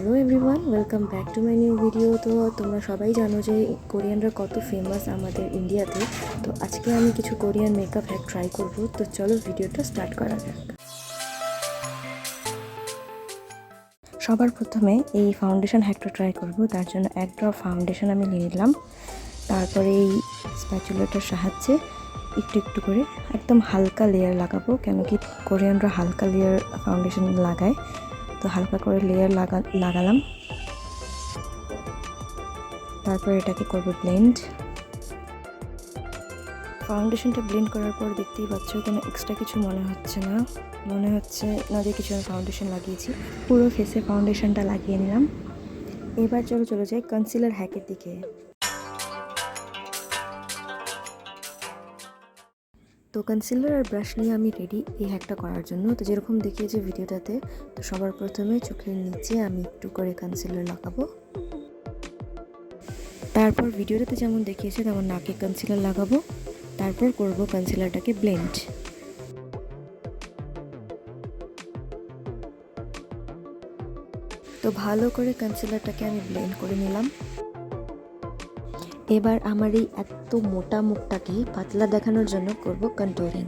Hello everyone, welcome back to my new video. তো তোমরা সবাই জানো যে কোরিয়ানরা কত ফেমাস আমাদের ইন্ডিয়াতে। তো আজকে আমি কিছু কোরিয়ান মেকআপ হ্যাক ট্রাই করব। তো চলো ভিডিওটা স্টার্ট করা যাক। সবার প্রথমে এই ফাউন্ডেশন হ্যাকটা ট্রাই করব। তার জন্য এক ড্রপ ফাউন্ডেশন আমি নিয়ে নিলাম। তারপরে এই স্প্যাচুলাটার সাহায্যে একটু একটু করে একদম হালকা লেয়ার লাগাবো, কেন কি কোরিয়ানরা হালকা লেয়ার ফাউন্ডেশন লাগায়। তো হালকা করে লেয়ার লাগালাম। তারপর এটাকে করব ব্লেন্ড। ফাউন্ডেশনটা ব্লেন্ড করার পর দেখতেই পাচ্ছ কোনো এক্সট্রা কিছু মনে হচ্ছে না, মনে হচ্ছে না যে কিছু আমি ফাউন্ডেশন লাগিয়েছি। পুরো ফেসে ফাউন্ডেশনটা লাগিয়ে নিলাম। এবার চলো যাই কনসিলার হ্যাকের দিকে। তো কনসিলার আর ব্রাশ নিয়ে আমি রেডি এই হ্যাকটা করার জন্য। তো যেরকম দেখিয়েছে ভিডিওটাতে, তো সবার প্রথমে চোখের নিচে আমি একটু করে কনসিলার লাগাবো। তারপর ভিডিওটাতে যেমন দেখিয়েছে তেমন নাকে কনসিলার লাগাবো। তারপর করব কনসিলারটাকে ব্লেন্ড। তো ভালো করে কনসিলারটাকে আমি ব্লেন্ড করে নিলাম। এবার আমার এই এত মোটা মুখটাকে পাতলা দেখানোর জন্য করব কন্ট্যুরিং।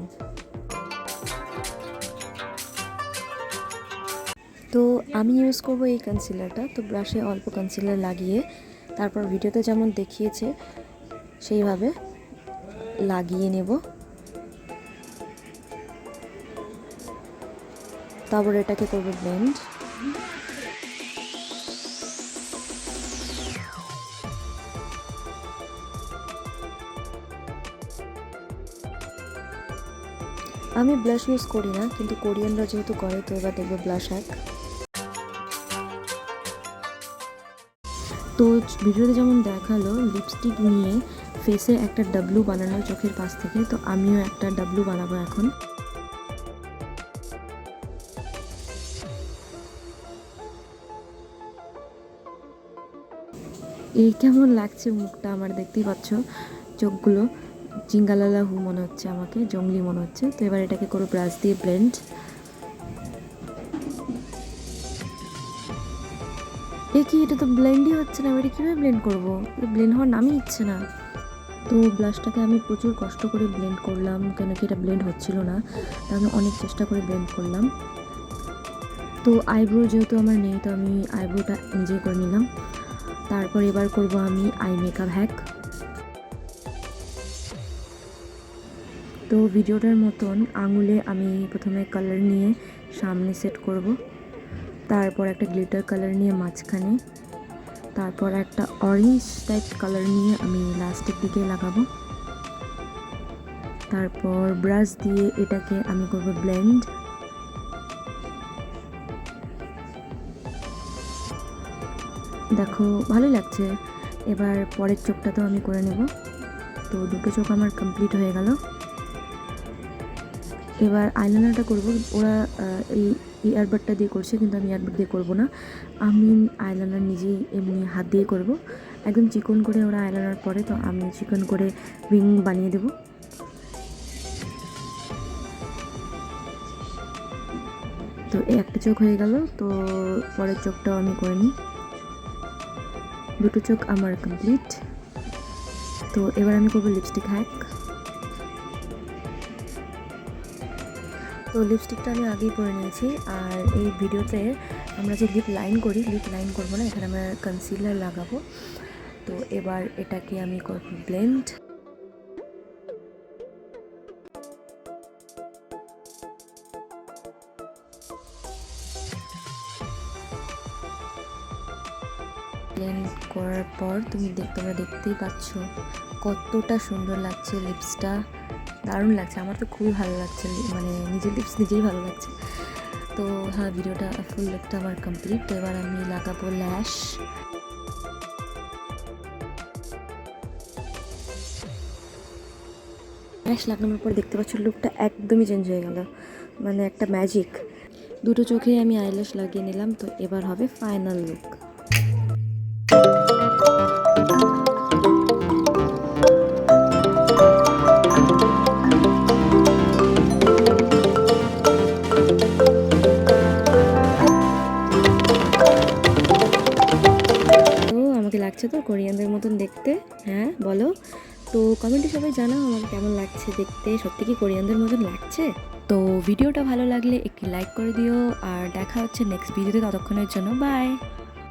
তো আমি ইউজ করব এই কনসিলারটা। তো ব্রাশে অল্প কনসিলার লাগিয়ে তারপর ভিডিওতে যেমন দেখিয়েছে সেইভাবে লাগিয়ে নেব। তারপর এটাকে করব ব্লেন্ড। আমি ব্লাশ ইউজ করি না, কিন্তু কোরিয়ানরা যেহেতু করে তো এবার দেখবো ব্লাশ হ্যাক। তো ভিডিওতে যেমন দেখালো লিপস্টিক নিয়ে ফেসে একটা ডাব্লু বানানো চোখের পাশ থেকে, তো আমিও একটা ডাব্লু বানাবো এখন। এই কেমন লাগছে মুখটা আমার, দেখতেই পাচ্ছ চোখগুলো জিঙ্গালালা হু মনে হচ্ছে, আমাকে জঙ্গলি মনে হচ্ছে। তো এবার এটাকে করো ব্রাশ দিয়ে ব্লেন্ড। কি এটা তো ব্লেন্ডই হচ্ছে না, এটা কীভাবে ব্লেন্ড করবো? ব্লেন্ড হওয়ার নামই নিচ্ছে না। তো ব্লাশটাকে আমি প্রচুর কষ্ট করে ব্লেন্ড করলাম, কেন কি এটা ব্লেন্ড হচ্ছিল না। তো আমি অনেক চেষ্টা করে ব্লেন্ড করলাম। তো আইব্রো যেহেতু আমার নেই, তো আমি আইব্রোটা নিজেই করে নিলাম। তারপর এবার করব আমি আই মেকআপ হ্যাক। তো ভিডিওটার মতন আঙুলে আমি প্রথমে কালার নিয়ে সামনে সেট করব। তারপর একটা গ্লিটার কালার নিয়ে মাঝখানে, তারপর একটা অরেঞ্জ টাইপ কালার নিয়ে আমি লাস্টের দিকে লাগাবো। তারপর ব্রাশ দিয়ে এটাকে আমি করব ব্লেন্ড। দেখো ভালোই লাগছে। এবার পরের চোখটাতেও আমি করে নেব। তো দুটো চোখ আমার কমপ্লিট হয়ে গেল। এবার আইলাইনারটা করব। ওরা এই ইয়ারবাডটা দিয়ে করছে, কিন্তু আমি ইয়ারবাড দিয়ে করব না। আমি আইলাইনার নিজেই এমনি হাত দিয়ে করব। একদম চিকন করে ওরা আইলাইনার পরে, তো আমি চিকন করে উইং বানিয়ে দেব। তো এই একটা চোখ হয়ে গেল। তো পরের চোখটাও আমি করে নিই। দুটো চোখ আমার কমপ্লিট। তো এবার আমি করব লিপস্টিক হ্যাক। তো লিপস্টিকটা আমি আগেই পরে নিয়েছি। আর এই ভিডিওতে আমরা যে লিপ লাইন করি, লিপ লাইন করবো না, এখানে আমরা কনসিলার লাগাবো। তো এবার এটাকে আমি করব ব্লেন্ড। ব্লেন্ড করার পর তোমরা দেখতেই পাচ্ছ কতটা সুন্দর লাগছে লিপসটা। দারুণ লাগছে, আমার তো খুবই ভালো লাগছে, মানে নিজের লিপস নিজেই ভালো লাগছে। তো হ্যাঁ, ভিডিওটা ফুল লুকটা আমার কমপ্লিট। তো এবার আমি লাগাবো ল্যাশ। ল্যাশ লাগানোর পর দেখতে পাচ্ছ লুকটা একদমই চেঞ্জ হয়ে গেল, মানে একটা ম্যাজিক। দুটো চোখেই আমি আইল্যাশ লাগিয়ে নিলাম। তো এবার হবে ফাইনাল লুক। লাগছে তো কোরিয়ানদের মতন দেখতে? হ্যাঁ বলো। তো কমেন্টে সবাই জানাও আমার কেমন লাগছে দেখতে, সত্যি কি কোরিয়ানদের মতন লাগছে? তো ভিডিওটা ভালো লাগলে একটি লাইক করে দিও, আর দেখা হচ্ছে নেক্সট ভিডিওতে, ততক্ষণের জন্য বাই।